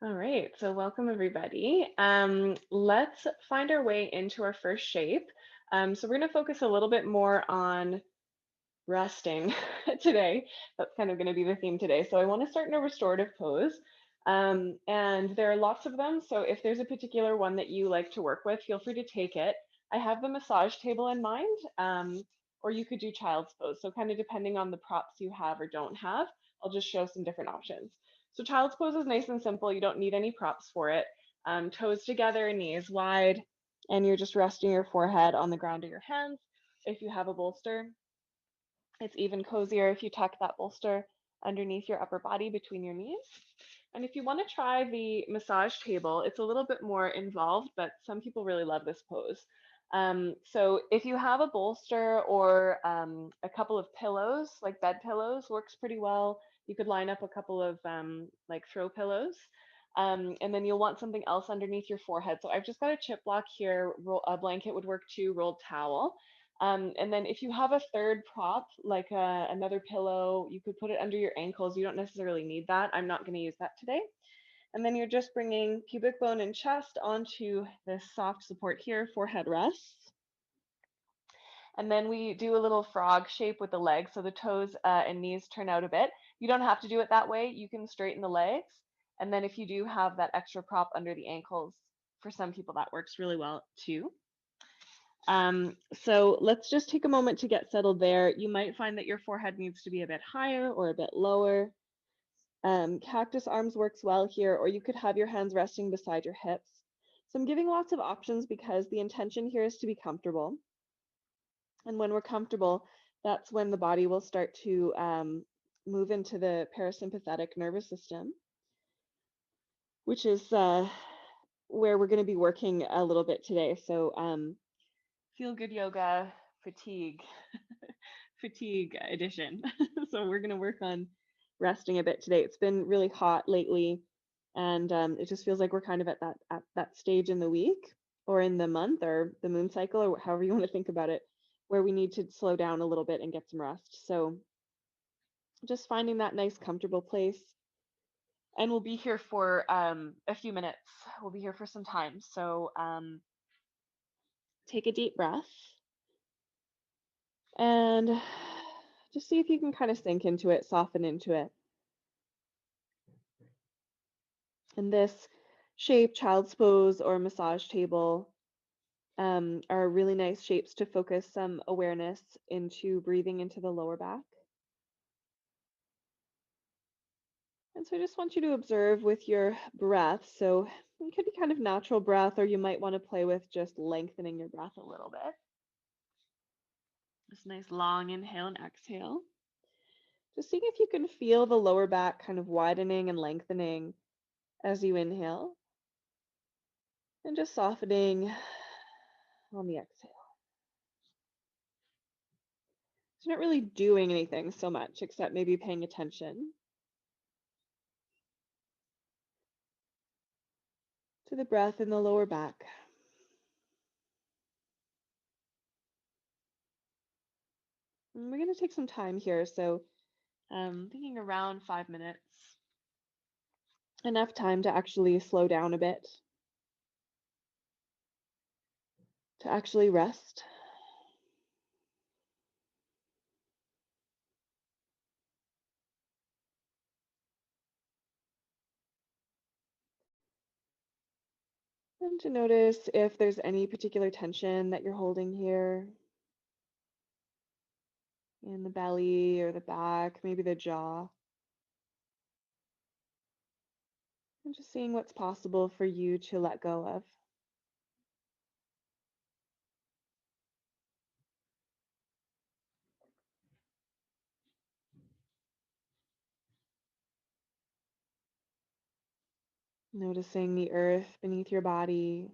All right, so welcome everybody. Let's find our way into our first shape. So we're going to focus a little bit more on resting today. That's kind of going to be the theme today. So I want to start in a restorative pose. And there are lots of them. So if there's a particular one that you like to work with, feel free to take it. I have the massage table in mind, or you could do child's pose. So kind of depending on the props you have or don't have, I'll just show some different options. So child's pose is nice and simple. You don't need any props for it. Toes together, knees wide, and you're just resting your forehead on the ground of your hands. If you have a bolster, it's even cozier if you tuck that bolster underneath your upper body between your knees. And if you want to try the massage table, it's a little bit more involved, but some people really love this pose. So if you have a bolster or a couple of pillows, like bed pillows, works pretty well. You could line up a couple of like throw pillows. And then you'll want something else underneath your forehead. So I've just got a chip block here. A blanket would work too, rolled towel. And then if you have a third prop, like another pillow, you could put it under your ankles. You don't necessarily need that. I'm not going to use that today. And then you're just bringing pubic bone and chest onto this soft support here, forehead rests. And then we do a little frog shape with the legs. So the toes and knees turn out a bit. You don't have to do it that way. You can straighten the legs. And then if you do have that extra prop under the ankles, for some people that works really well too. So let's just take a moment to get settled there. You might find that your forehead needs to be a bit higher or a bit lower. Cactus arms works well here, or you could have your hands resting beside your hips. So I'm giving lots of options because the intention here is to be comfortable. And when we're comfortable, that's when the body will start to move into the parasympathetic nervous system, which is where we're going to be working a little bit today. So feel good yoga fatigue fatigue edition. So we're going to work on resting a bit today. It's been really hot lately, and it just feels like we're kind of at that stage in the week or in the month or the moon cycle or however you want to think about it, where we need to slow down a little bit and get some rest. So just finding that nice comfortable place. And we'll be here for a few minutes. We'll be here for some time. So take a deep breath and just see if you can kind of sink into it, soften into it. And this shape, child's pose or massage table, are really nice shapes to focus some awareness into breathing into the lower back. And so I just want you to observe with your breath. So it could be kind of natural breath, or you might want to play with just lengthening your breath a little bit. This nice long inhale and exhale. Just seeing if you can feel the lower back kind of widening and lengthening as you inhale, and just softening on the exhale. So you're not really doing anything so much except maybe paying attention to the breath in the lower back. And we're going to take some time here. So thinking around 5 minutes, enough time to actually slow down a bit, to actually rest. And to notice if there's any particular tension that you're holding here in the belly or the back, maybe the jaw. And just seeing what's possible for you to let go of. Noticing the earth beneath your body.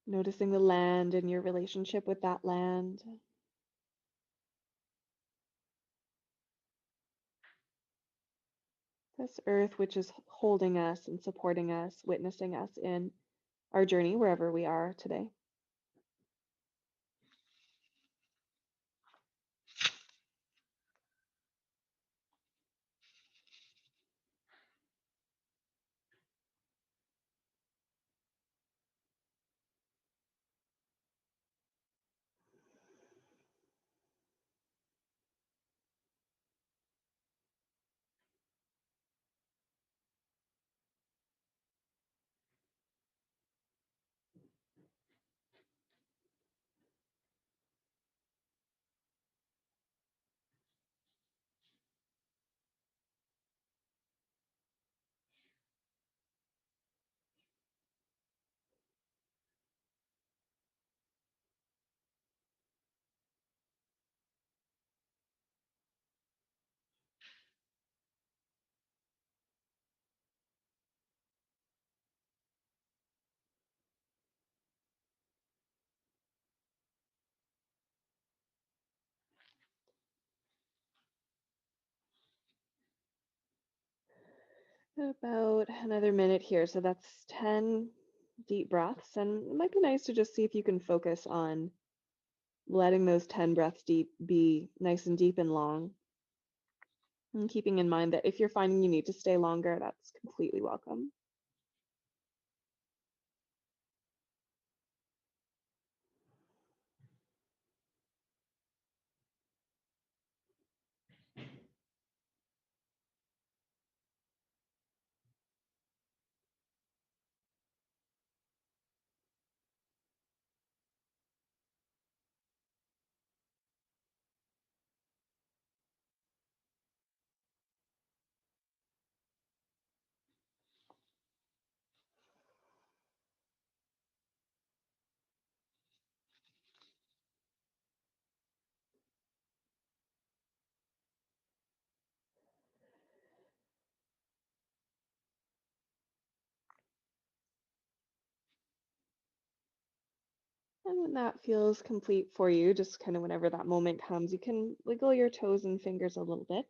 Noticing the land and your relationship with that land. This earth, which is holding us and supporting us, witnessing us in our journey wherever we are today. About another minute here. So that's 10 deep breaths. And it might be nice to just see if you can focus on letting those 10 breaths deep be nice and deep and long. And keeping in mind that if you're finding you need to stay longer, that's completely welcome. And when that feels complete for you, just kind of whenever that moment comes, you can wiggle your toes and fingers a little bit.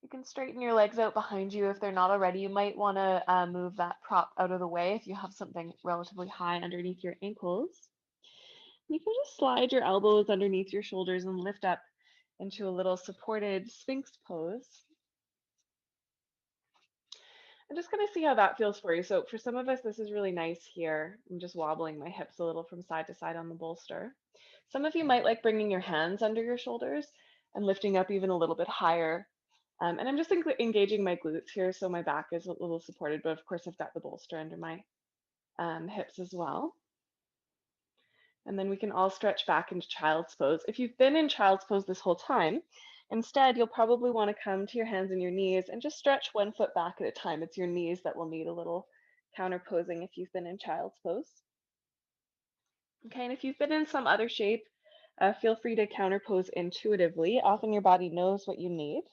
You can straighten your legs out behind you if they're not already. You might want to move that prop out of the way if you have something relatively high underneath your ankles. You can just slide your elbows underneath your shoulders and lift up into a little supported Sphinx pose. I'm just going to see how that feels for you. So for some of us, this is really nice here. I'm just wobbling my hips a little from side to side on the bolster. Some of you might like bringing your hands under your shoulders and lifting up even a little bit higher. And I'm just engaging my glutes here, so my back is a little supported, but of course I've got the bolster under my hips as well. And then we can all stretch back into child's pose. If you've been in child's pose this whole time, instead, you'll probably want to come to your hands and your knees and just stretch one foot back at a time. It's your knees that will need a little counter posing if you've been in child's pose. Okay, and if you've been in some other shape, feel free to counter pose intuitively. Often your body knows what you need.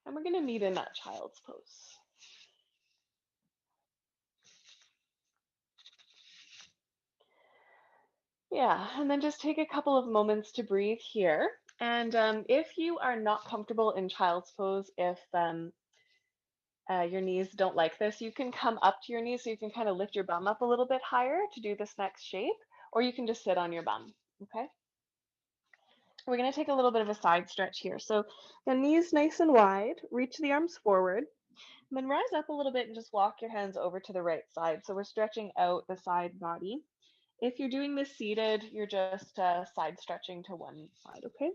And we're going to meet in that child's pose. Yeah, and then just take a couple of moments to breathe here. And if you are not comfortable in child's pose, if your knees don't like this, you can come up to your knees so you can kind of lift your bum up a little bit higher to do this next shape, or you can just sit on your bum, okay? We're gonna take a little bit of a side stretch here. So the knees nice and wide, reach the arms forward, and then rise up a little bit and just walk your hands over to the right side. So we're stretching out the side body. If you're doing this seated, you're just side stretching to one side, okay?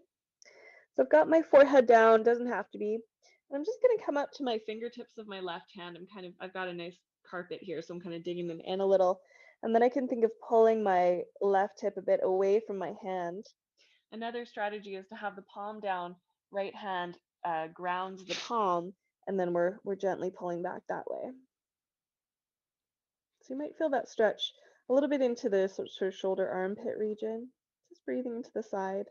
So I've got my forehead down, doesn't have to be. And I'm just gonna come up to my fingertips of my left hand. I've got a nice carpet here, so I'm kind of digging them in a little. And then I can think of pulling my left hip a bit away from my hand. Another strategy is to have the palm down, right hand grounds the palm, and then we're gently pulling back that way. So you might feel that stretch a little bit into the sort of shoulder armpit region. Just breathing into the side.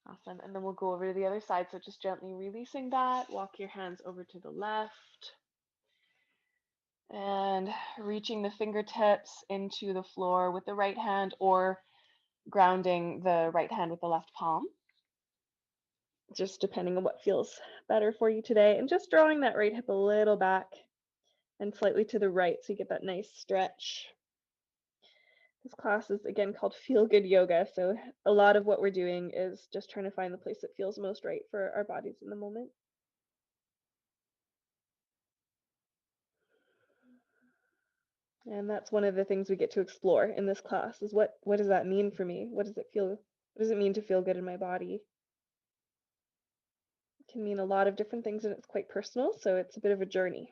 Awesome. And then we'll go over to the other side. So just gently releasing that, walk your hands over to the left and reaching the fingertips into the floor with the right hand or grounding the right hand with the left palm, just depending on what feels better for you today. And just drawing that right hip a little back and slightly to the right so you get that nice stretch. This class is again called Feel Good Yoga. So a lot of what we're doing is just trying to find the place that feels most right for our bodies in the moment. And that's one of the things we get to explore in this class is what does that mean for me? What does it mean to feel good in my body? It can mean a lot of different things and it's quite personal, so it's a bit of a journey.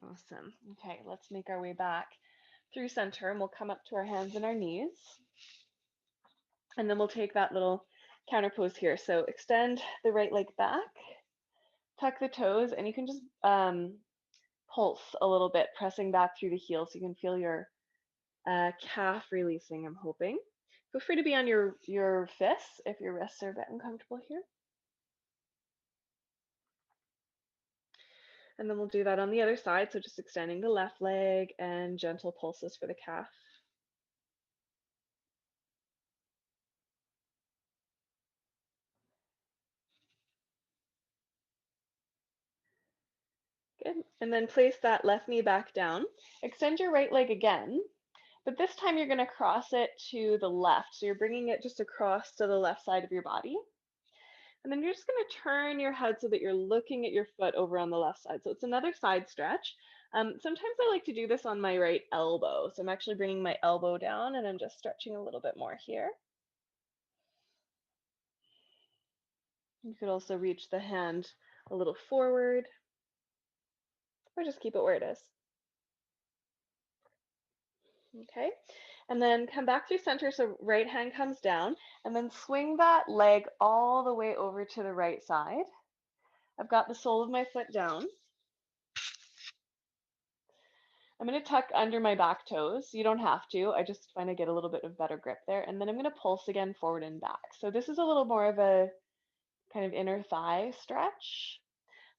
Awesome. Okay, let's make our way back through center and we'll come up to our hands and our knees. And then we'll take that little counter pose here. So extend the right leg back, tuck the toes, and you can just pulse a little bit, pressing back through the heel so you can feel your calf releasing, I'm hoping. Feel free to be on your fists if your wrists are a bit uncomfortable here. And then we'll do that on the other side. So just extending the left leg and gentle pulses for the calf. Good. And then place that left knee back down. Extend your right leg again, but this time you're going to cross it to the left. So you're bringing it just across to the left side of your body. And then you're just going to turn your head so that you're looking at your foot over on the left side. So it's another side stretch. Sometimes I like to do this on my right elbow. So I'm actually bringing my elbow down and I'm just stretching a little bit more here. You could also reach the hand a little forward or just keep it where it is. Okay, and then come back through center. So right hand comes down and then swing that leg all the way over to the right side. I've got the sole of my foot down. I'm going to tuck under my back toes. You don't have to. I just find I get a little bit of better grip there. And then I'm going to pulse again forward and back. So this is a little more of a kind of inner thigh stretch.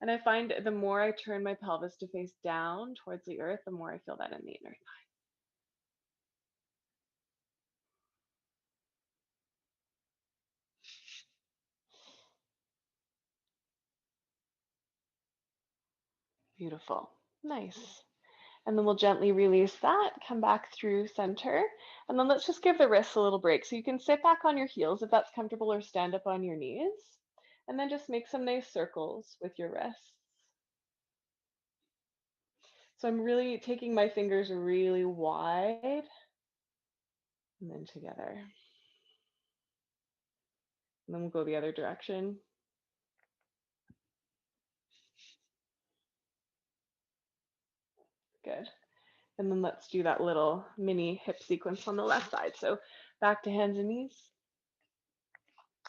And I find the more I turn my pelvis to face down towards the earth, the more I feel that in the inner thigh. Beautiful. Nice. And then we'll gently release that, come back through center. And then let's just give the wrists a little break. So you can sit back on your heels if that's comfortable or stand up on your knees. And then just make some nice circles with your wrists. So I'm really taking my fingers really wide and then together. And then we'll go the other direction. Good. And then let's do that little mini hip sequence on the left side. So back to hands and knees.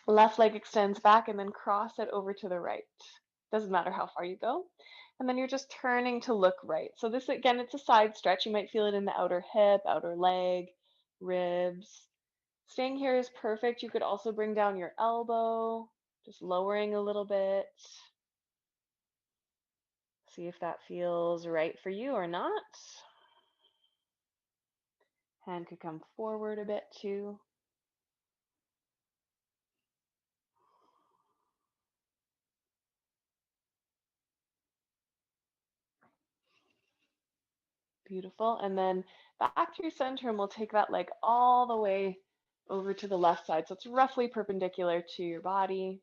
Left leg extends back and then cross it over to the right. Doesn't matter how far you go. And then you're just turning to look right. So this, again, it's a side stretch. You might feel it in the outer hip, outer leg, ribs. Staying here is perfect. You could also bring down your elbow, just lowering a little bit. See if that feels right for you or not. Hand could come forward a bit too. Beautiful. And then back through center, and we'll take that leg all the way over to the left side. So it's roughly perpendicular to your body.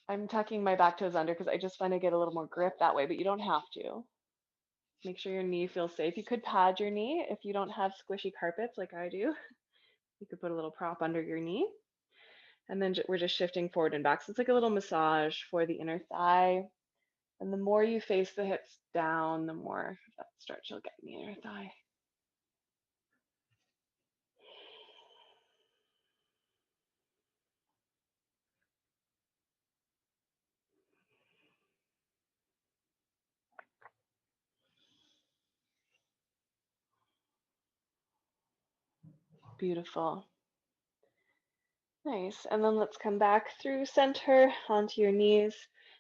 I'm tucking my back toes under because I just find I get a little more grip that way, but you don't have to. Make sure your knee feels safe. You could pad your knee if you don't have squishy carpets like I do. You could put a little prop under your knee. And then we're just shifting forward and back. So it's like a little massage for the inner thigh. And the more you face the hips down, the more of that stretch you'll get in the inner thigh. Beautiful. Nice. And then let's come back through center onto your knees.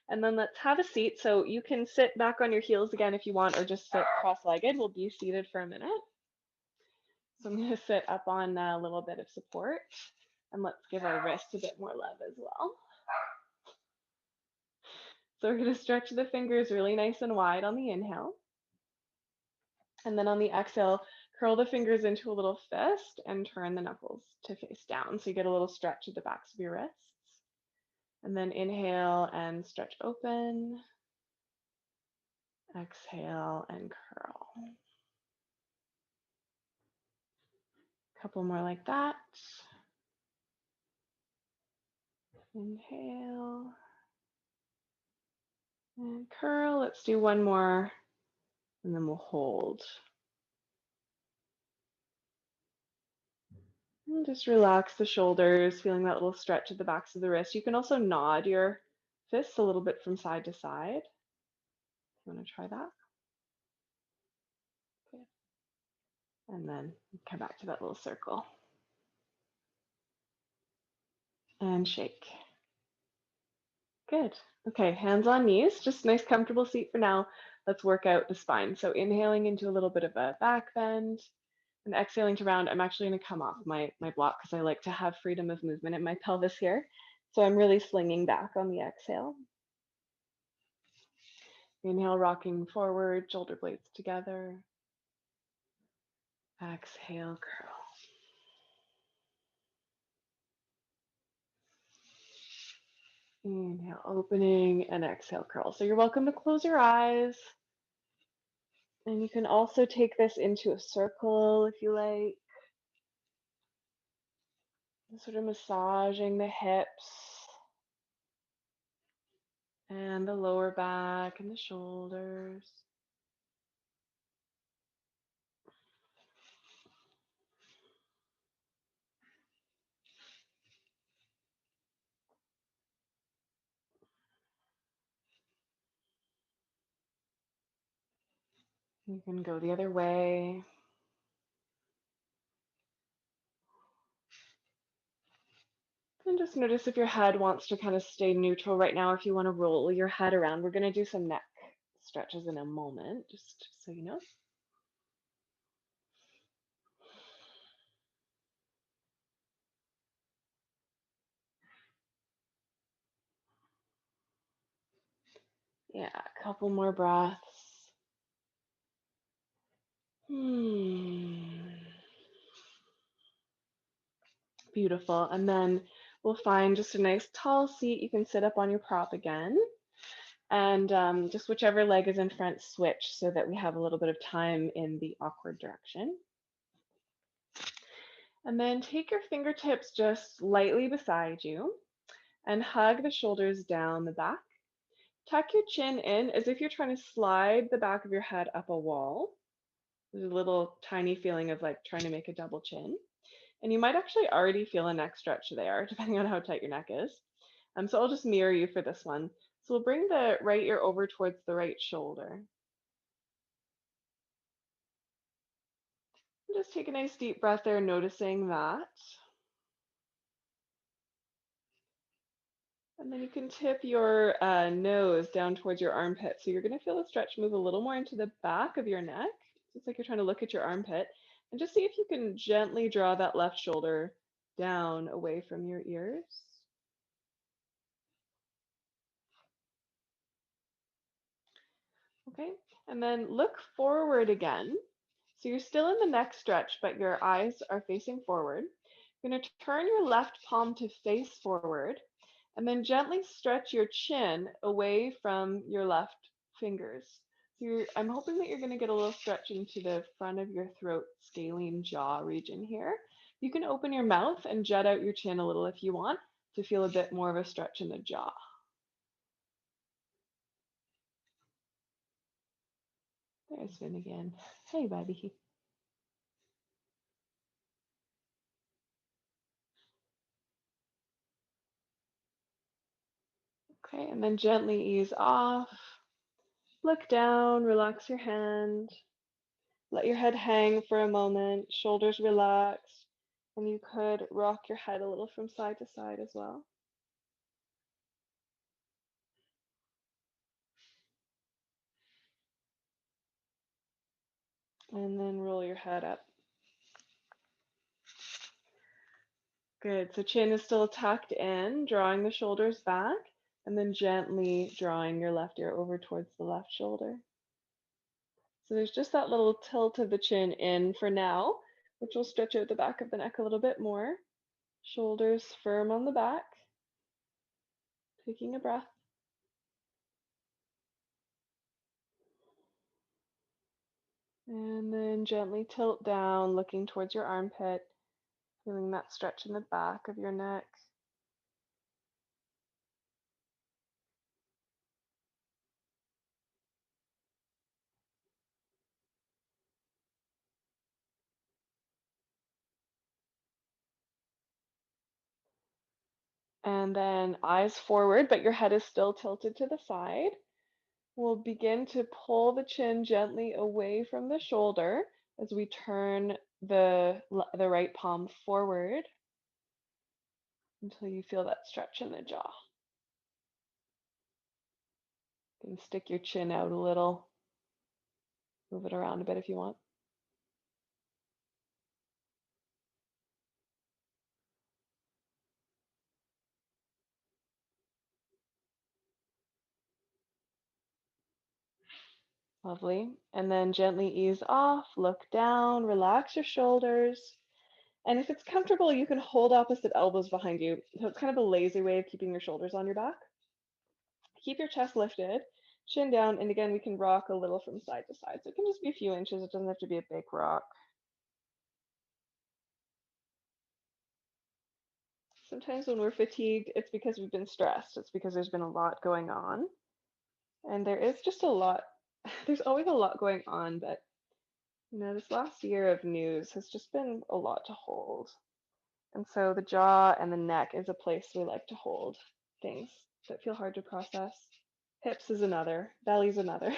And then let's have a seat. So you can sit back on your heels again if you want, or just sit cross-legged. We'll be seated for a minute. So I'm going to sit up on a little bit of support. And let's give our wrists a bit more love as well. So we're going to stretch the fingers really nice and wide on the inhale. And then on the exhale, curl the fingers into a little fist and turn the knuckles to face down. So you get a little stretch at the backs of your wrists. And then inhale and stretch open. Exhale and curl. A couple more like that. Inhale and curl. Let's do one more and then we'll hold. And just relax the shoulders, feeling that little stretch at the backs of the wrist. You can also nod your fists a little bit from side to side. You want to try that? Okay. And then come back to that little circle and shake. Good. Okay, hands on knees, just nice comfortable seat for now. Let's work out the spine. So inhaling into a little bit of a back bend and exhaling to round. I'm actually going to come off my block because I like to have freedom of movement in my pelvis here. So I'm really slinging back on the exhale. Inhale, rocking forward, shoulder blades together. Exhale, curl. Inhale, opening, and exhale, curl. So you're welcome to close your eyes. And you can also take this into a circle if you like. Sort of massaging the hips and the lower back and the shoulders. You can go the other way. And just notice if your head wants to kind of stay neutral right now, if you want to roll your head around. We're going to do some neck stretches in a moment, just so you know. Yeah, a couple more breaths. Beautiful. And then we'll find just a nice tall seat. You can sit up on your prop again. And just whichever leg is in front, switch so that we have a little bit of time in the awkward direction. And then take your fingertips just lightly beside you and hug the shoulders down the back. Tuck your chin in as if you're trying to slide the back of your head up a wall. There's a little tiny feeling of like trying to make a double chin. And you might actually already feel a neck stretch there, depending on how tight your neck is. So I'll just mirror you for this one. So we'll bring the right ear over towards the right shoulder. And just take a nice deep breath there, noticing that. And then you can tip your nose down towards your armpit. So you're going to feel the stretch move a little more into the back of your neck. It's like you're trying to look at your armpit. And just see if you can gently draw that left shoulder down away from your ears. Okay, and then look forward again. So you're still in the neck stretch, but your eyes are facing forward. You're going to turn your left palm to face forward, and then gently stretch your chin away from your left fingers. So I'm hoping that you're going to get a little stretch into the front of your throat, scalene jaw region here. You can open your mouth and jut out your chin a little if you want to feel a bit more of a stretch in the jaw. There's Finn again. Hey, buddy. Okay, and then gently ease off. Look down, relax your hand. Let your head hang for a moment, shoulders relaxed, and you could rock your head a little from side to side as well. And then roll your head up. Good. So chin is still tucked in, drawing the shoulders back, and then gently drawing your left ear over towards the left shoulder. So there's just that little tilt of the chin in for now, which will stretch out the back of the neck a little bit more. Shoulders firm on the back. Taking a breath. And then gently tilt down, looking towards your armpit, feeling that stretch in the back of your neck. And then eyes forward, but your head is still tilted to the side. We'll begin to pull the chin gently away from the shoulder as we turn the right palm forward until you feel that stretch in the jaw. You can stick your chin out a little, move it around a bit if you want. Lovely. And then gently ease off, look down, relax your shoulders. And if it's comfortable, you can hold opposite elbows behind you. So it's kind of a lazy way of keeping your shoulders on your back. Keep your chest lifted, chin down, and again, we can rock a little from side to side. So it can just be a few inches. It doesn't have to be a big rock. Sometimes when we're fatigued, it's because we've been stressed. It's because there's been a lot going on. And there is just a lot, there's always a lot going on, but this last year of news has just been a lot to hold. And so the jaw and the neck is a place we like to hold things that feel hard to process. Hips is another, belly's another.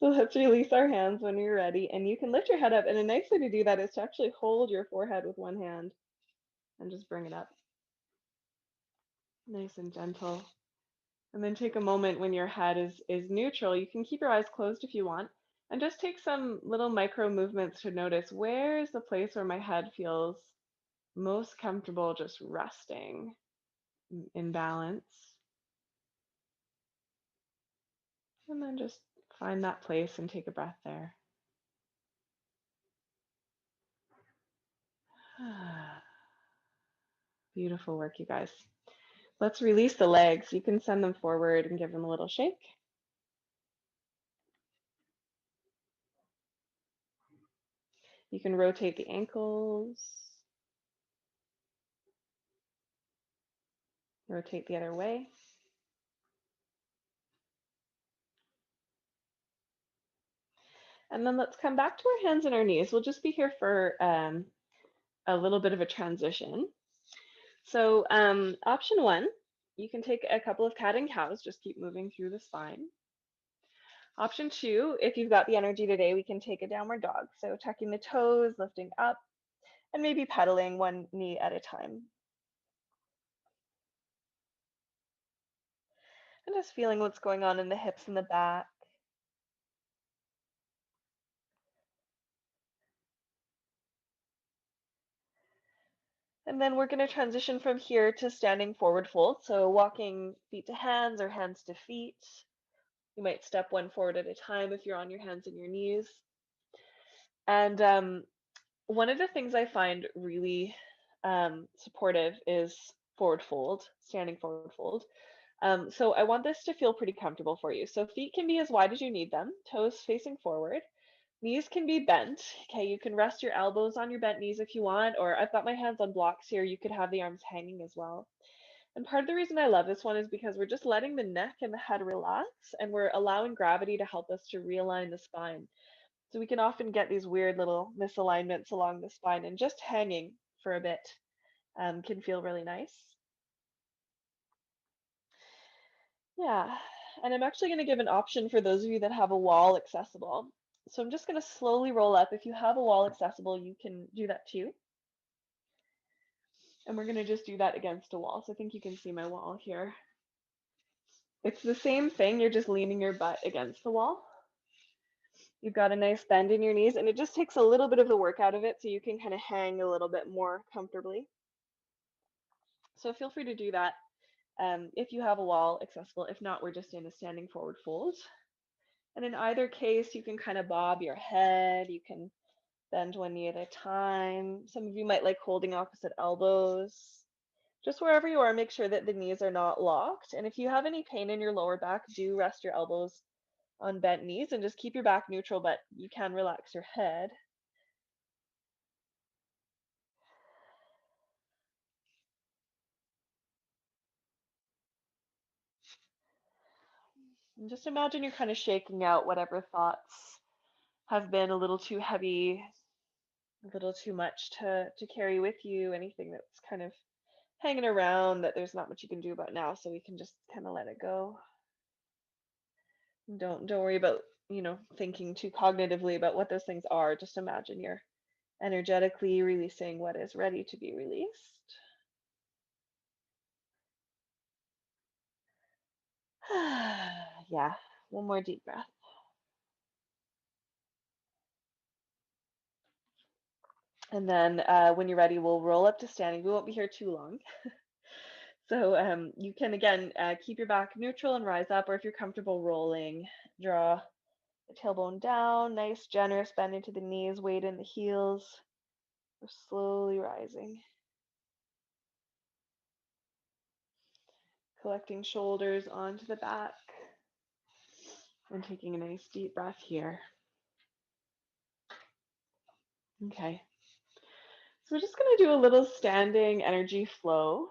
So let's release our hands when you're ready, and you can lift your head up. And a nice way to do that is to actually hold your forehead with one hand and just bring it up. Nice and gentle. And then take a moment when your head is neutral. You can keep your eyes closed if you want, and just take some little micro movements to notice where is the place where my head feels most comfortable just resting in balance. And then just find that place and take a breath there. Beautiful work, you guys. Let's release the legs. You can send them forward and give them a little shake. You can rotate the ankles. Rotate the other way. And then let's come back to our hands and our knees. We'll just be here for a little bit of a transition. So option one, you can take a couple of cat and cows, just keep moving through the spine. Option two, if you've got the energy today, we can take a downward dog. So tucking the toes, lifting up, and maybe pedaling one knee at a time. And just feeling what's going on in the hips and the back. And then we're going to transition from here to standing forward fold. So walking feet to hands or hands to feet. You might step one forward at a time if you're on your hands and your knees. And one of the things I find really supportive is forward fold, standing forward fold. So I want this to feel pretty comfortable for you. So feet can be as wide as you need them, toes facing forward. Knees can be bent. Okay, you can rest your elbows on your bent knees if you want, or I've got my hands on blocks here. You could have the arms hanging as well. And part of the reason I love this one is because we're just letting the neck and the head relax, and we're allowing gravity to help us to realign the spine. So we can often get these weird little misalignments along the spine, and just hanging for a bit can feel really nice. Yeah, and I'm actually going to give an option for those of you that have a wall accessible. So I'm just going to slowly roll up. If you have a wall accessible, you can do that too. And we're going to just do that against a wall. So I think you can see my wall here. It's the same thing. You're just leaning your butt against the wall. You've got a nice bend in your knees, and it just takes a little bit of the work out of it so you can kind of hang a little bit more comfortably. So feel free to do that if you have a wall accessible. If not, we're just in a standing forward fold. And in either case, you can kind of bob your head. You can bend one knee at a time. Some of you might like holding opposite elbows. Just wherever you are, make sure that the knees are not locked. And if you have any pain in your lower back, do rest your elbows on bent knees and just keep your back neutral, but you can relax your head. And just imagine you're kind of shaking out whatever thoughts have been a little too heavy, a little too much to carry with you, anything that's kind of hanging around that there's not much you can do about now, so we can just kind of let it go. Don't worry about thinking too cognitively about what those things are. Just imagine you're energetically releasing what is ready to be released. Yeah, one more deep breath. And then when you're ready, we'll roll up to standing. We won't be here too long. So you can, again, keep your back neutral and rise up, or if you're comfortable rolling, draw the tailbone down, nice generous bend into the knees, weight in the heels. We're slowly rising. Collecting shoulders onto the back and taking a nice deep breath here. Okay. So we're just going to do a little standing energy flow.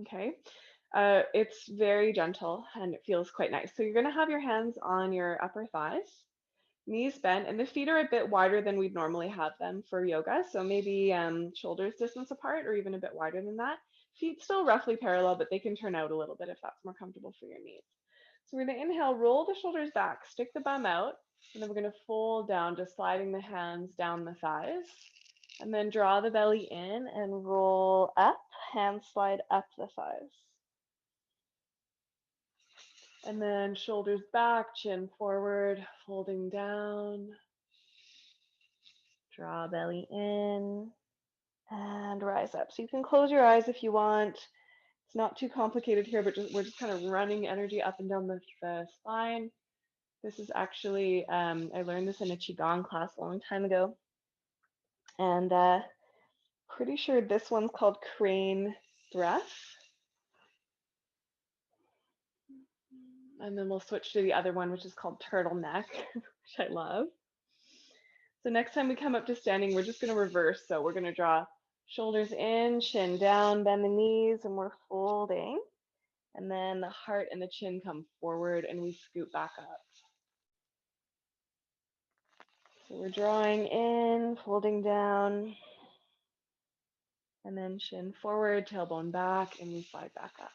Okay. It's very gentle and it feels quite nice. So you're going to have your hands on your upper thighs, knees bent, and the feet are a bit wider than we'd normally have them for yoga. So maybe shoulders distance apart or even a bit wider than that. Feet still roughly parallel, but they can turn out a little bit if that's more comfortable for your needs. So we're going to inhale, roll the shoulders back, stick the bum out, and then we're going to fold down, just sliding the hands down the thighs. And then draw the belly in and roll up, hands slide up the thighs. And then shoulders back, chin forward, folding down. Draw belly in and rise up. So you can close your eyes if you want. It's not too complicated here, but we're just kind of running energy up and down the spine. This is actually, I learned this in a Qigong class a long time ago. And pretty sure this one's called crane breath. And then we'll switch to the other one, which is called turtleneck, which I love. So next time we come up to standing, we're just going to reverse. So we're going to draw shoulders in, chin down, bend the knees, and we're folding. And then the heart and the chin come forward and we scoot back up. So we're drawing in, folding down, and then chin forward, tailbone back, and we slide back up.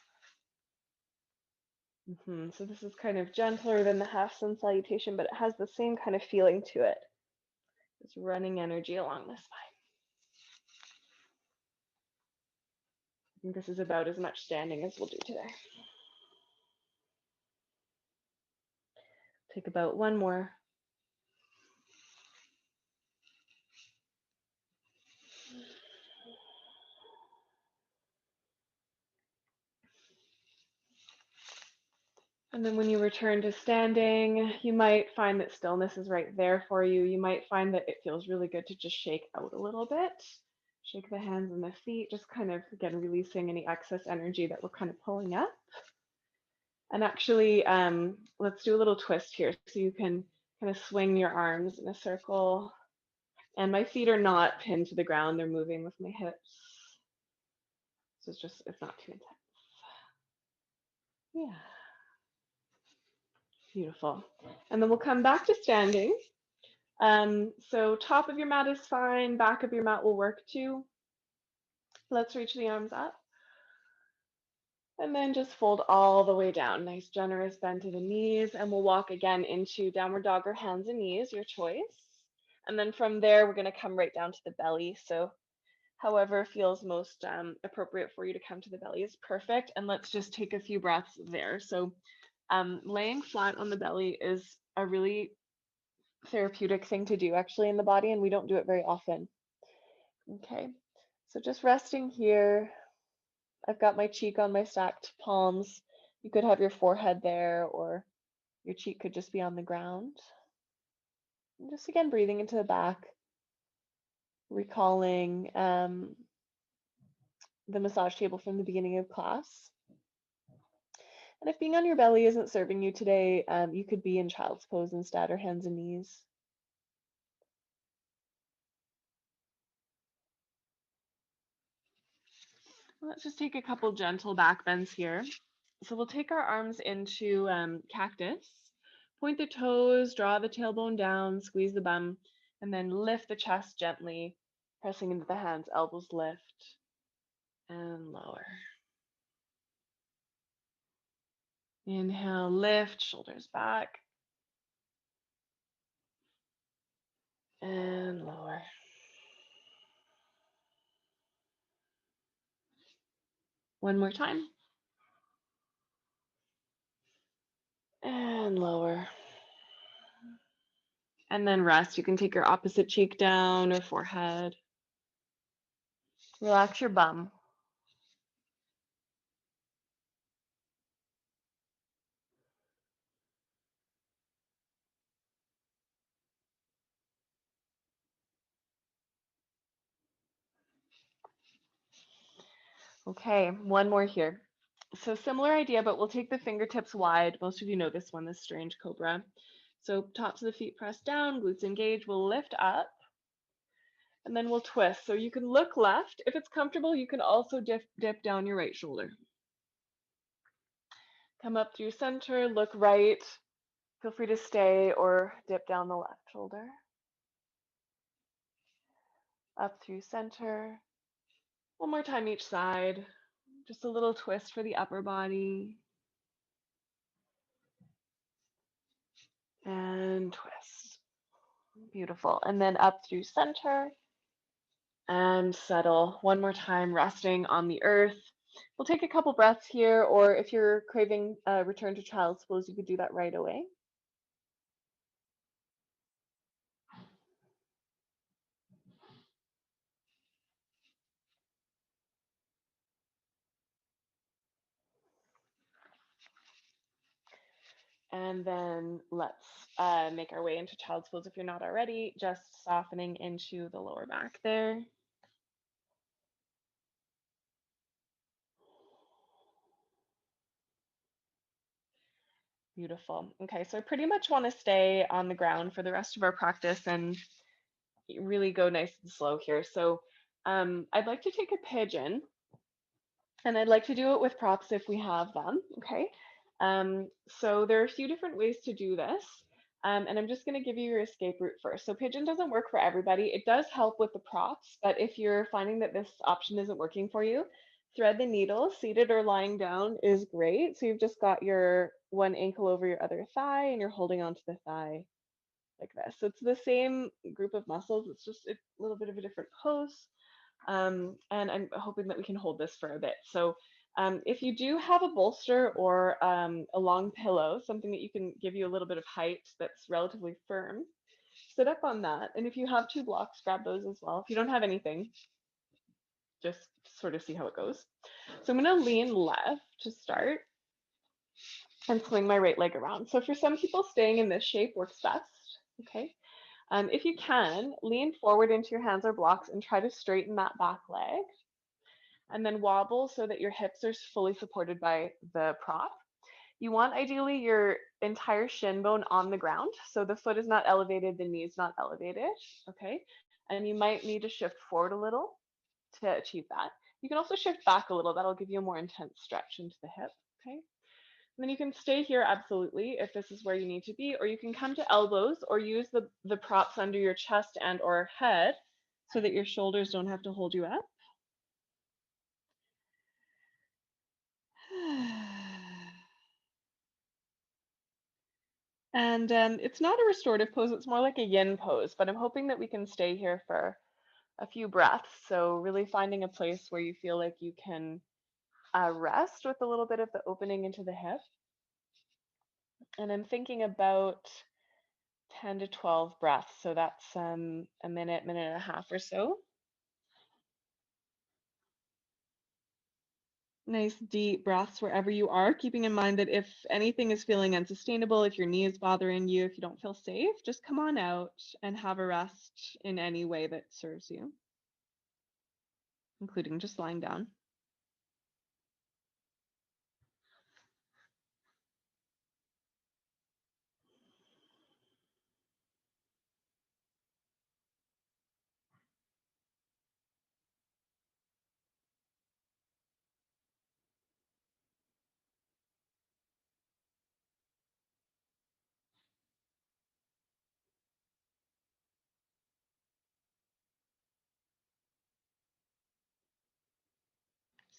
So this is kind of gentler than the half sun salutation, but it has the same kind of feeling to it. It's running energy along the spine. I think this is about as much standing as we'll do today. Take about one more. And then when you return to standing, you might find that stillness is right there for you. You might find that it feels really good to just shake out a little bit. Shake the hands and the feet, just kind of, again, releasing any excess energy that we're kind of pulling up. And actually, let's do a little twist here. So you can kind of swing your arms in a circle. And my feet are not pinned to the ground. They're moving with my hips. So it's not too intense. Yeah. Beautiful. And then we'll come back to standing. So top of your mat is fine. Back of your mat will work too. Let's reach the arms up. And then just fold all the way down. Nice generous bend to the knees. And we'll walk again into downward dog or hands and knees, your choice. And then from there, we're going to come right down to the belly. So however feels most appropriate for you to come to the belly is perfect. And let's just take a few breaths there. So laying flat on the belly is a really therapeutic thing to do actually in the body, and we don't do it very often. Okay, so just resting here. I've got my cheek on my stacked palms. You could have your forehead there, or your cheek could just be on the ground. And just again, breathing into the back, recalling the massage table from the beginning of class. And if being on your belly isn't serving you today, you could be in child's pose instead, or hands and knees. Let's just take a couple gentle back bends here. So we'll take our arms into cactus, point the toes, draw the tailbone down, squeeze the bum, and then lift the chest gently, pressing into the hands, elbows lift and lower. Inhale, lift, shoulders back. and lower. One more time. And lower. And then rest. You can take your opposite cheek down or forehead. Relax your bum. Okay, one more here. So similar idea, but we'll take the fingertips wide. Most of you know this one, this strange cobra. So tops of the feet press down, glutes engage. We'll lift up and then we'll twist. So you can look left. If it's comfortable, you can also dip down your right shoulder. Come up through center, look right. Feel free to stay or dip down the left shoulder. Up through center. One more time each side. Just a little twist for the upper body. And twist. Beautiful. And then up through center and settle. One more time, resting on the earth. We'll take a couple breaths here, or if you're craving a return to child's pose, you could do that right away. And then let's make our way into child's pose if you're not already, just softening into the lower back there. Beautiful. Okay, so I pretty much want to stay on the ground for the rest of our practice and really go nice and slow here. So I'd like to take a pigeon, and I'd like to do it with props if we have them, okay? So there are a few different ways to do this, and I'm just going to give you your escape route first. So pigeon doesn't work for everybody. It does help with the props, but if you're finding that this option isn't working for you, thread the needle, seated or lying down is great. So you've just got your one ankle over your other thigh, and you're holding onto the thigh like this. So it's the same group of muscles, it's just a little bit of a different pose. And I'm hoping that we can hold this for a bit. So if you do have a bolster or a long pillow, something that you can give you a little bit of height that's relatively firm, sit up on that. And if you have two blocks, grab those as well. If you don't have anything, just sort of see how it goes. So I'm going to lean left to start and swing my right leg around. So for some people, staying in this shape works best. Okay. If you can, lean forward into your hands or blocks and try to straighten that back leg. And then wobble so that your hips are fully supported by the prop. You want ideally your entire shin bone on the ground. So the foot is not elevated, the knee is not elevated. Okay. And you might need to shift forward a little to achieve that. You can also shift back a little. That'll give you a more intense stretch into the hip. Okay. And then you can stay here absolutely if this is where you need to be, or you can come to elbows or use the props under your chest and or head so that your shoulders don't have to hold you up. And it's not a restorative pose, it's more like a yin pose, but I'm hoping that we can stay here for a few breaths. So really finding a place where you feel like you can rest with a little bit of the opening into the hip. And I'm thinking about 10 to 12 breaths. So that's a minute, minute and a half or so. Nice deep breaths wherever you are, keeping in mind that if anything is feeling unsustainable, if your knee is bothering you, if you don't feel safe, just come on out and have a rest in any way that serves you, including just lying down.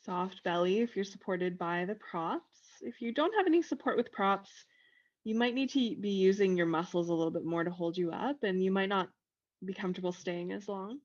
Soft belly if you're supported by the props. If you don't have any support with props, you might need to be using your muscles a little bit more to hold you up, and you might not be comfortable staying as long.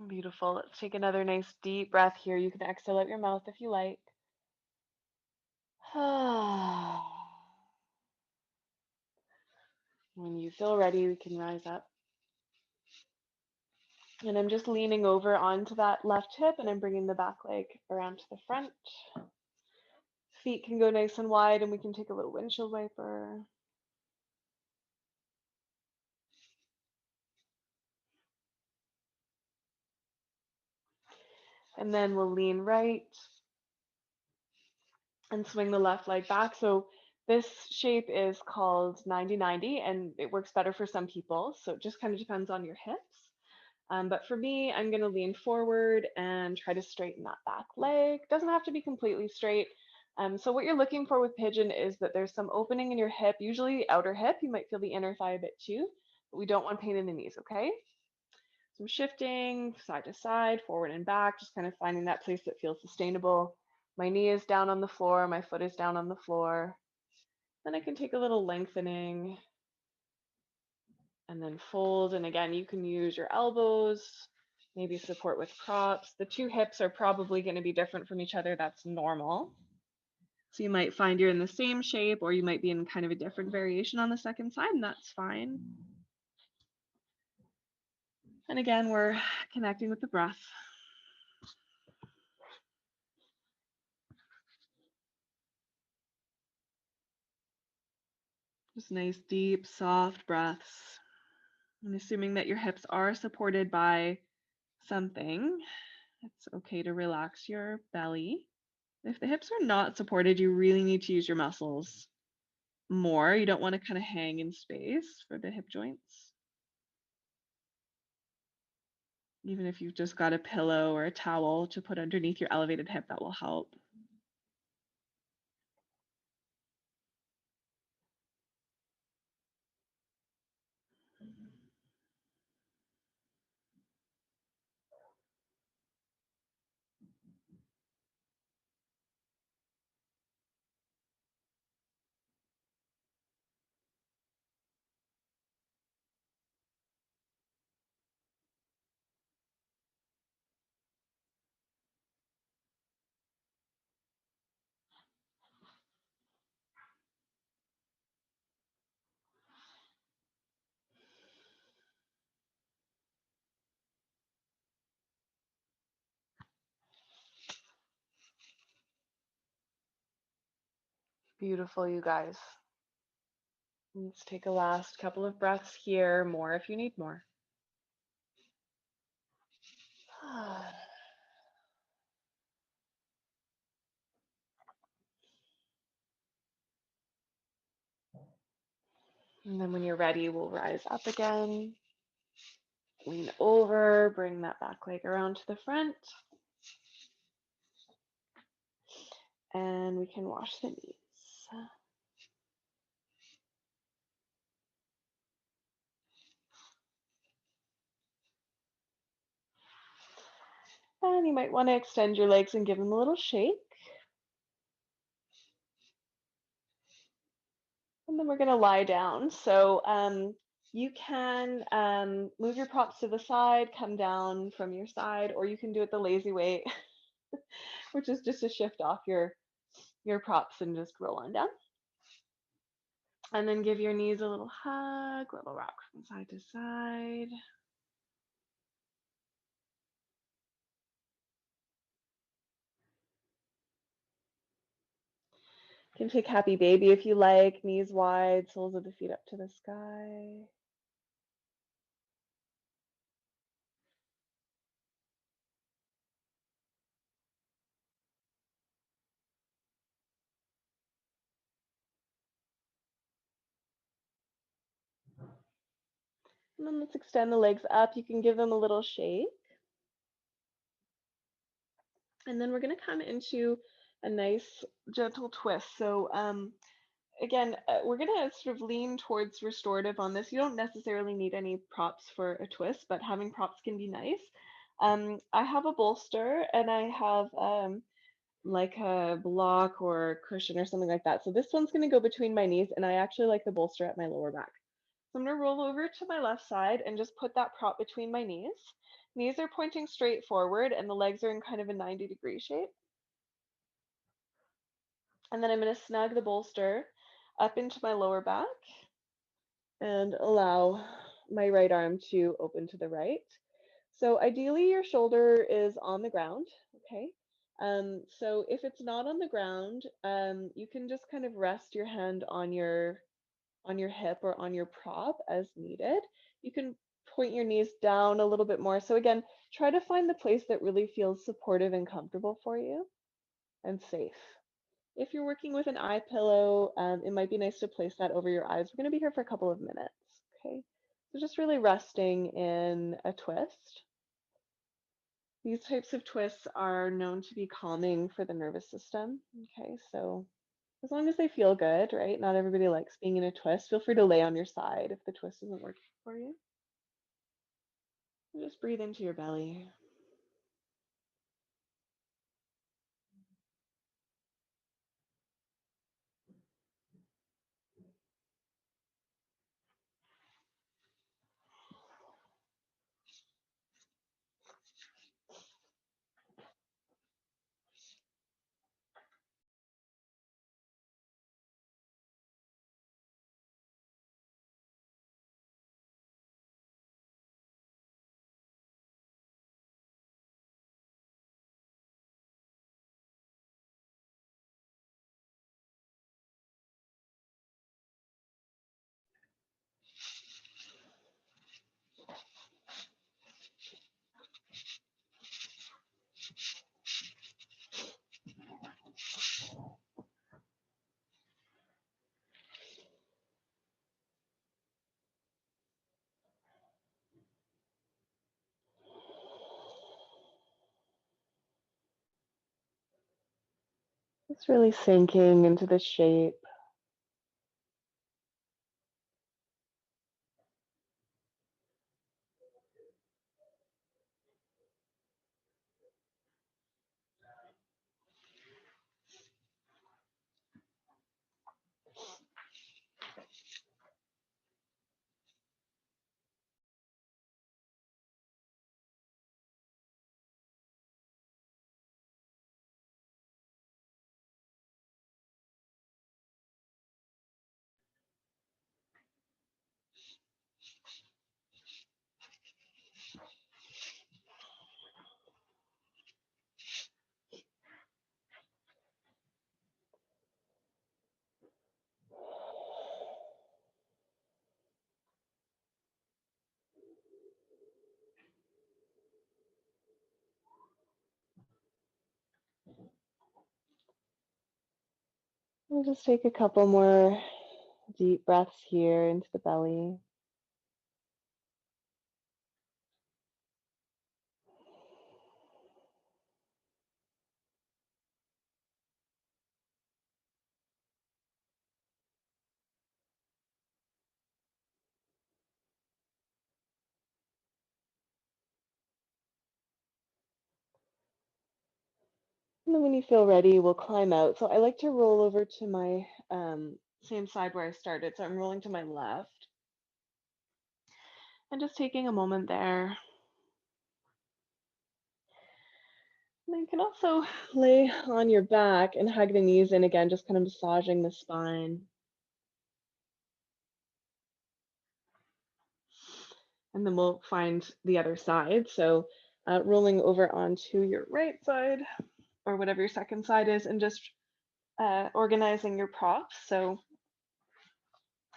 Beautiful. Let's take another nice deep breath here. You can exhale out your mouth if you like. When you feel ready, we can rise up. And I'm just leaning over onto that left hip and I'm bringing the back leg around to the front. Feet can go nice and wide and we can take a little windshield wiper. And then we'll lean right and swing the left leg back. So this shape is called 90-90 and it works better for some people. So it just kind of depends on your hips. But for me, I'm going to lean forward and try to straighten that back leg. Doesn't have to be completely straight. So what you're looking for with pigeon is that there's some opening in your hip, usually outer hip. You might feel the inner thigh a bit too, but we don't want pain in the knees, okay? So I'm shifting side to side, forward and back, just kind of finding that place that feels sustainable. My knee is down on the floor, my foot is down on the floor. Then I can take a little lengthening and then fold. And again, you can use your elbows, maybe support with props. The two hips are probably going to be different from each other. That's normal. So you might find you're in the same shape or you might be in kind of a different variation on the second side, and that's fine. And again, we're connecting with the breath. Just nice, deep, soft breaths. And assuming that your hips are supported by something, it's okay to relax your belly. If the hips are not supported, you really need to use your muscles more. You don't want to kind of hang in space for the hip joints. Even if you've just got a pillow or a towel to put underneath your elevated hip, that will help. Beautiful, you guys. Let's take a last couple of breaths here, more if you need more. And then when you're ready, we'll rise up again. Lean over, bring that back leg around to the front. And we can wash the knees. And you might want to extend your legs and give them a little shake. And then we're going to lie down. So you can move your props to the side, come down from your side, or you can do it the lazy way, which is just to shift off your props and just roll on down. And then give your knees a little hug, little rock from side to side. You can take happy baby if you like, knees wide, soles of the feet up to the sky. And then let's extend the legs up. You can give them a little shake. And then we're going to come into a nice gentle twist. So again, we're gonna sort of lean towards restorative on this. You don't necessarily need any props for a twist, but having props can be nice. I have a bolster and I have like a block or cushion or something like that. So this one's gonna go between my knees, and I actually like the bolster at my lower back. So I'm gonna roll over to my left side and just put that prop between my knees. Knees are pointing straight forward and the legs are in kind of a 90-degree shape. And then I'm gonna snug the bolster up into my lower back and allow my right arm to open to the right. So ideally your shoulder is on the ground, okay? So if it's not on the ground, you can just kind of rest your hand on your hip or on your prop as needed. You can point your knees down a little bit more. So again, try to find the place that really feels supportive and comfortable for you and safe. If you're working with an eye pillow, it might be nice to place that over your eyes. We're going to be here for a couple of minutes. Okay. So just really resting in a twist. These types of twists are known to be calming for the nervous system. Okay. So as long as they feel good, right? Not everybody likes being in a twist. Feel free to lay on your side if the twist isn't working for you. And just breathe into your belly. Just really sinking into the shape. We'll just take a couple more deep breaths here into the belly. And then when you feel ready, we'll climb out. So I like to roll over to my same side where I started. So I'm rolling to my left and just taking a moment there. And you can also lay on your back and hug the knees in again, just kind of massaging the spine. And then we'll find the other side. So rolling over onto your right side or whatever your second side is, and just organizing your props. So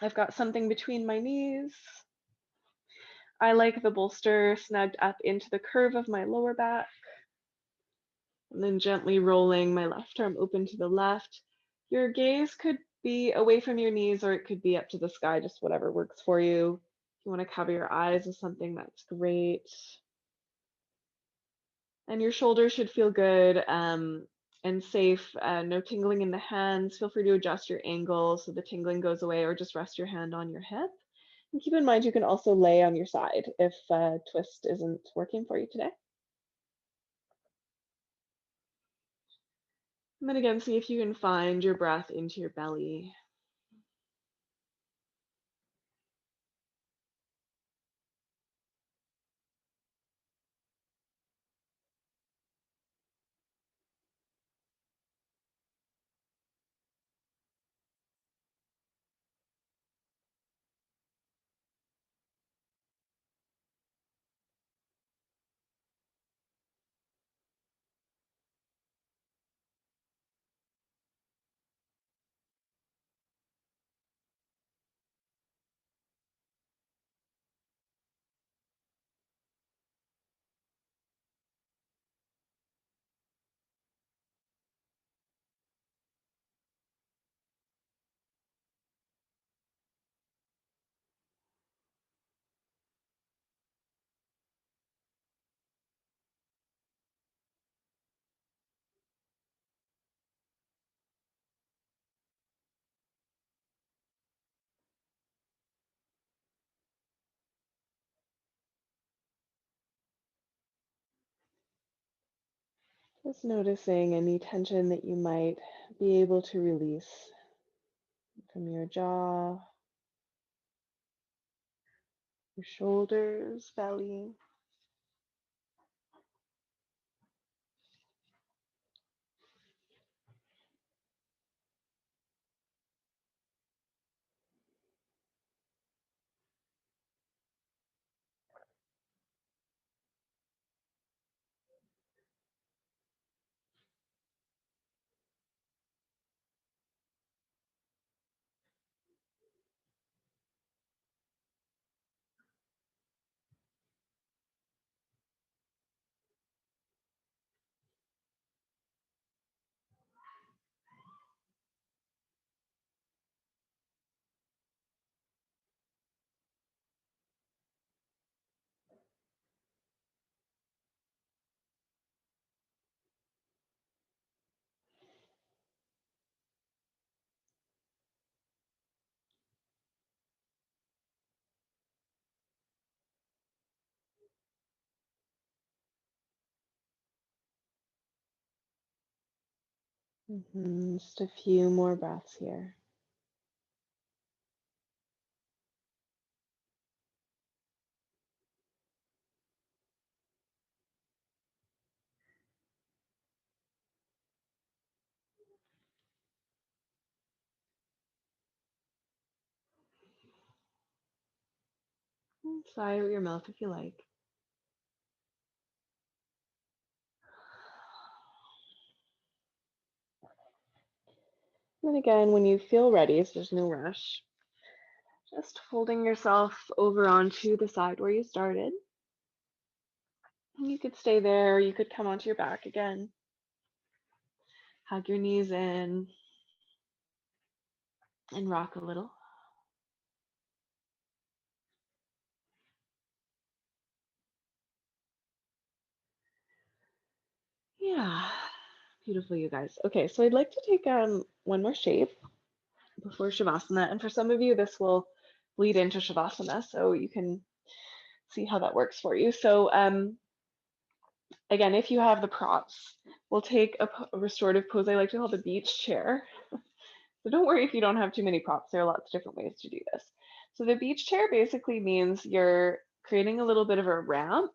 I've got something between my knees. I like the bolster snugged up into the curve of my lower back. And then gently rolling my left arm open to the left. Your gaze could be away from your knees or it could be up to the sky, just whatever works for you. If you want to cover your eyes with something, that's great. And your shoulders should feel good. and safe. No tingling in the hands. Feel free to adjust your angle so the tingling goes away, or just rest your hand on your hip. And keep in mind, you can also lay on your side if twist isn't working for you today. And then again, see if you can find your breath into your belly. Just noticing any tension that you might be able to release from your jaw, your shoulders, belly. Just a few more breaths here. Sigh out your mouth if you like. And then again, when you feel ready, so there's no rush, just folding yourself over onto the side where you started. You could stay there, or you could come onto your back again. Hug your knees in and rock a little. Yeah, beautiful, you guys. Okay, so I'd like to take one more shape before Shavasana. And for some of you, this will bleed into Shavasana, so you can see how that works for you. So again, if you have the props, we'll take a restorative pose I like to call the beach chair. So don't worry if you don't have too many props. There are lots of different ways to do this. So the beach chair basically means you're creating a little bit of a ramp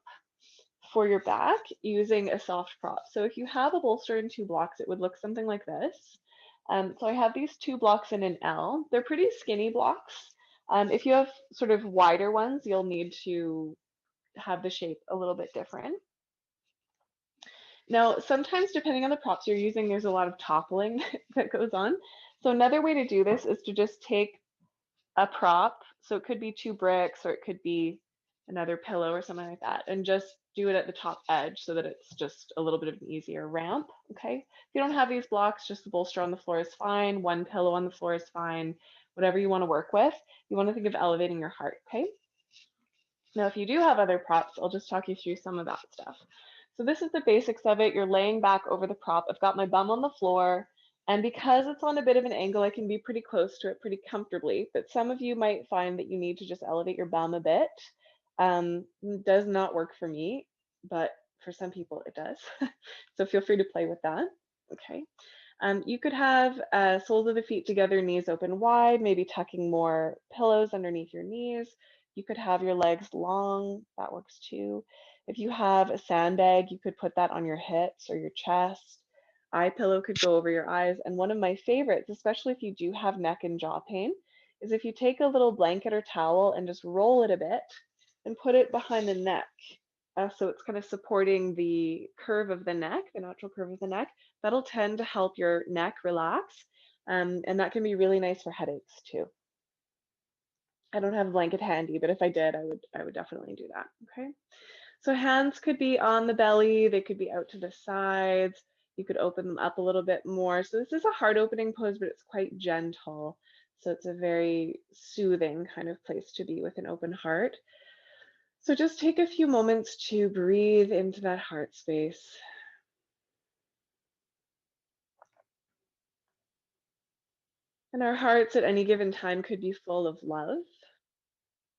for your back using a soft prop. So if you have a bolster and two blocks, it would look something like this. So I have these two blocks in an L. They're pretty skinny blocks. If you have sort of wider ones, you'll need to have the shape a little bit different. Now, sometimes depending on the props you're using, there's a lot of toppling that goes on. So another way to do this is to just take a prop. So it could be two bricks or it could be another pillow or something like that, and just do it at the top edge so that it's just a little bit of an easier ramp. Okay. If you don't have these blocks, just the bolster on the floor is fine. One pillow on the floor is fine. Whatever you want to work with. You want to think of elevating your heart. Okay. Now, if you do have other props, I'll just talk you through some of that stuff. So this is the basics of it. You're laying back over the prop. I've got my bum on the floor, and because it's on a bit of an angle, I can be pretty close to it pretty comfortably. But some of you might find that you need to just elevate your bum a bit. Does not work for me, but for some people it does. So feel free to play with that. Okay. You could have soles of the feet together, knees open wide, maybe tucking more pillows underneath your knees. You could have your legs long, that works too. If you have a sandbag, you could put that on your hips or your chest. Eye pillow could go over your eyes. And one of my favorites, especially if you do have neck and jaw pain, is if you take a little blanket or towel and just roll it a bit and put it behind the neck. So it's kind of supporting the curve of the neck, the natural curve of the neck. That'll tend to help your neck relax. And that can be really nice for headaches too. I don't have a blanket handy, but if I did, I would definitely do that. Okay. So hands could be on the belly, they could be out to the sides. You could open them up a little bit more. So this is a heart opening pose, but it's quite gentle. So it's a very soothing kind of place to be with an open heart. So just take a few moments to breathe into that heart space. And our hearts at any given time could be full of love,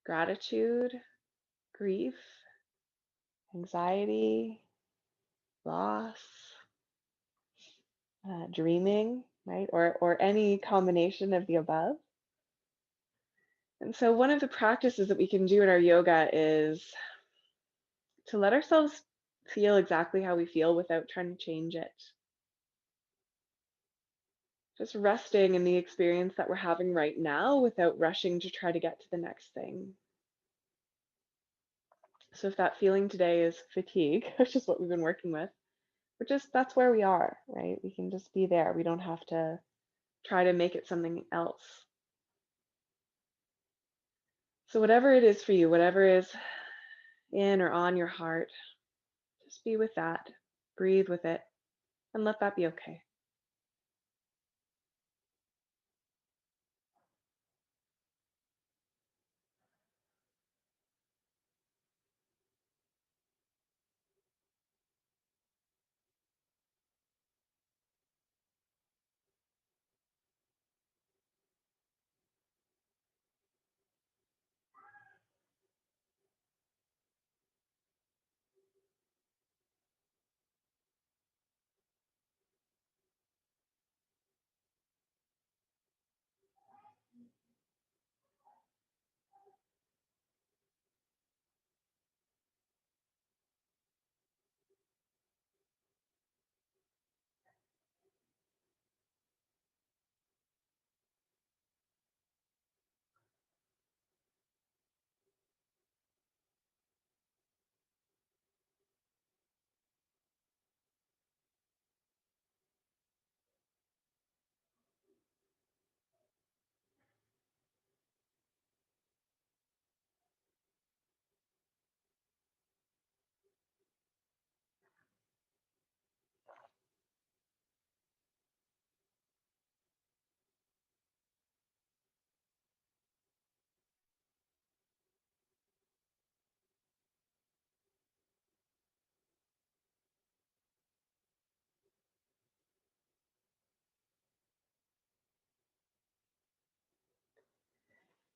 gratitude, grief, anxiety, loss, dreaming, right? Or any combination of the above. And so one of the practices that we can do in our yoga is to let ourselves feel exactly how we feel without trying to change it. Just resting in the experience that we're having right now without rushing to try to get to the next thing. So if that feeling today is fatigue, which is what we've been working with, that's where we are, right? We can just be there. We don't have to try to make it something else. So whatever it is for you, whatever is in or on your heart, just be with that. Breathe with it and let that be okay.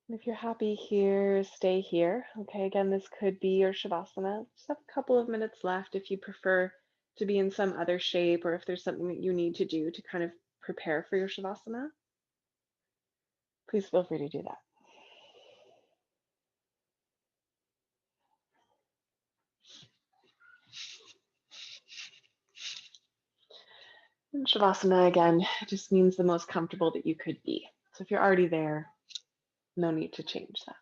And if you're happy here, stay here. Okay, again, this could be your Shavasana. Just have a couple of minutes left if you prefer to be in some other shape or if there's something that you need to do to kind of prepare for your Shavasana, please feel free to do that. And Shavasana, again, just means the most comfortable that you could be. So if you're already there, no need to change that.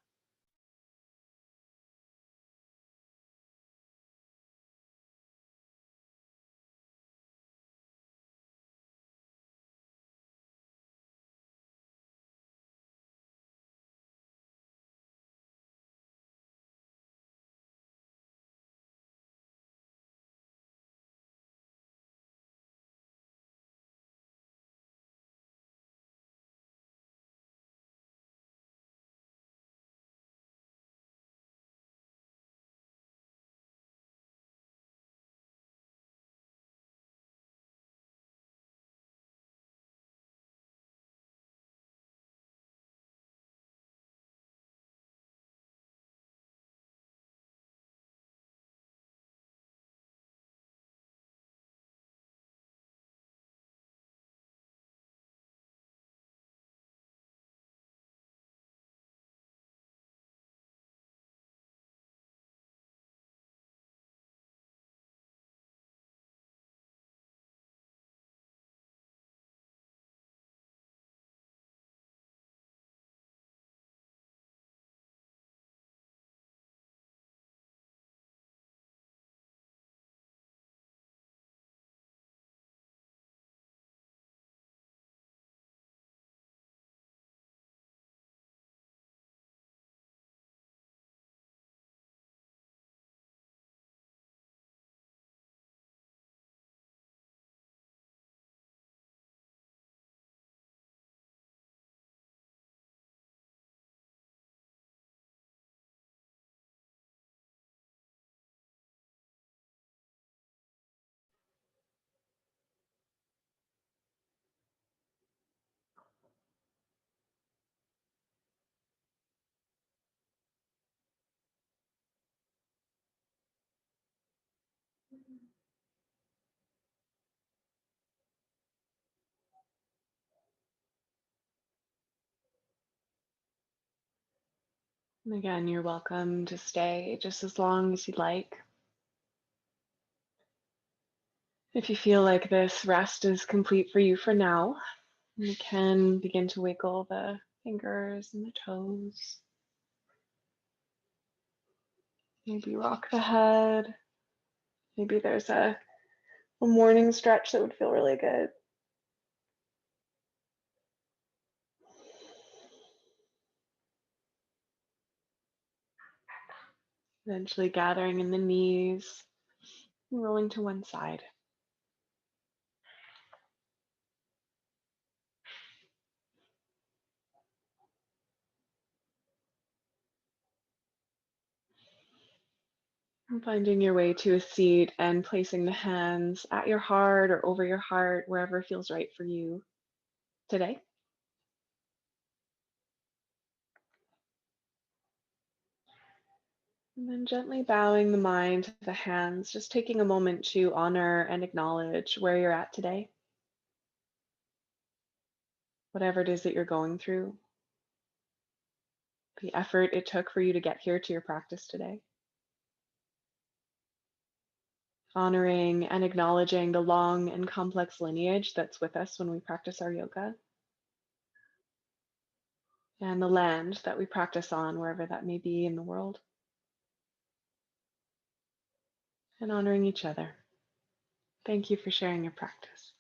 And again, you're welcome to stay just as long as you'd like. If you feel like this rest is complete for you for now, you can begin to wiggle the fingers and the toes. Maybe rock the head. Maybe there's a morning stretch that would feel really good. Eventually gathering in the knees, and rolling to one side. And finding your way to a seat and placing the hands at your heart or over your heart, wherever feels right for you today. And then gently bowing the mind to the hands, just taking a moment to honor and acknowledge where you're at today, whatever it is that you're going through, the effort it took for you to get here to your practice today. Honoring and acknowledging the long and complex lineage that's with us when we practice our yoga, and the land that we practice on, wherever that may be in the world, and honoring each other. Thank you for sharing your practice.